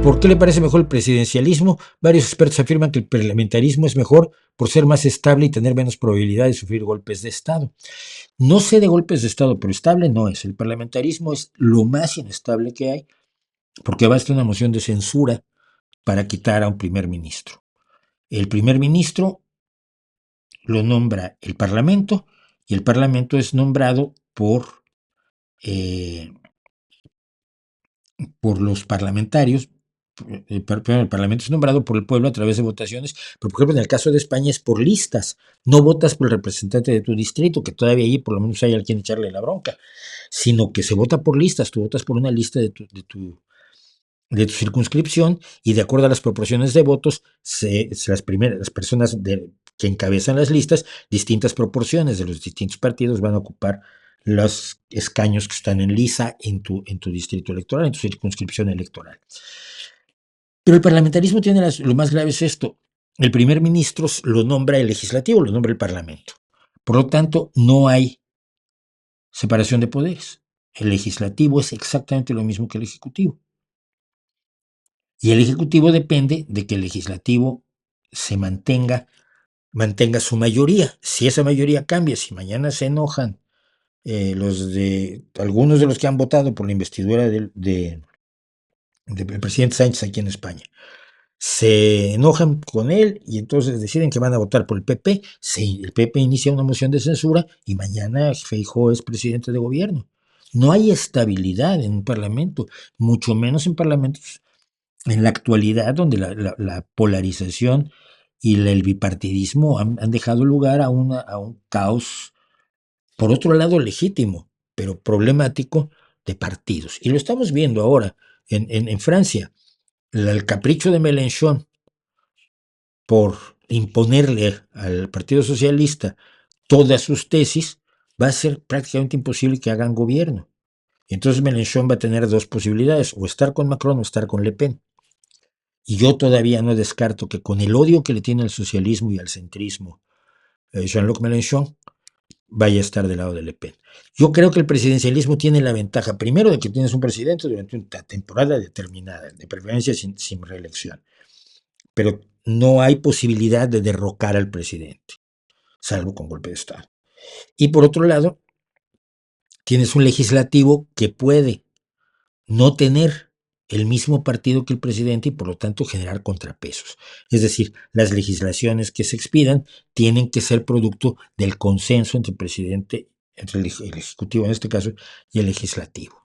¿Por qué le parece mejor el presidencialismo? Varios expertos afirman que el parlamentarismo es mejor por ser más estable y tener menos probabilidad de sufrir golpes de Estado. No sé de golpes de Estado, pero estable no es. El parlamentarismo es lo más inestable que hay, porque basta una moción de censura para quitar a un primer ministro. El primer ministro lo nombra el Parlamento y el Parlamento es nombrado eh, por los parlamentarios. El Parlamento es nombrado por el pueblo a través de votaciones, pero por ejemplo en el caso de España es por listas. No votas por el representante de tu distrito, que todavía ahí por lo menos hay alguien echarle la bronca, sino que se vota por listas. Tú votas por una lista de tu circunscripción y de acuerdo a las proporciones de votos, las personas que encabezan las listas, distintas proporciones de los distintos partidos van a ocupar los escaños que están en lisa en tu distrito electoral, en tu circunscripción electoral. Pero el parlamentarismo tiene lo más grave es esto. El primer ministro lo nombra el legislativo, lo nombra el parlamento. Por lo tanto, no hay separación de poderes. El legislativo es exactamente lo mismo que el ejecutivo. Y el ejecutivo depende de que el legislativo se mantenga su mayoría. Si esa mayoría cambia, si mañana se enojan algunos de los que han votado por la investidura del presidente Sánchez aquí en España, se enojan con él y entonces deciden que van a votar por el PP. El PP inicia una moción de censura y mañana Feijóo es presidente de gobierno. No hay estabilidad en un parlamento, mucho menos en parlamentos en la actualidad, donde la polarización y el bipartidismo han dejado lugar a un caos, por otro lado legítimo, pero problemático, de partidos. Y lo estamos viendo ahora en Francia. El capricho de Mélenchon por imponerle al Partido Socialista todas sus tesis va a ser prácticamente imposible que hagan gobierno. Entonces Mélenchon va a tener dos posibilidades, o estar con Macron o estar con Le Pen. Y yo todavía no descarto que con el odio que le tiene al socialismo y al centrismo Jean-Luc Mélenchon vaya a estar del lado de Le Pen. Yo creo que el presidencialismo tiene la ventaja, primero, de que tienes un presidente durante una temporada determinada, de preferencia sin reelección. Pero no hay posibilidad de derrocar al presidente, salvo con golpe de Estado. Y por otro lado, tienes un legislativo que puede no tener el mismo partido que el presidente y por lo tanto generar contrapesos. Es decir, las legislaciones que se expidan tienen que ser producto del consenso entre el presidente, entre el ejecutivo en este caso, y el legislativo.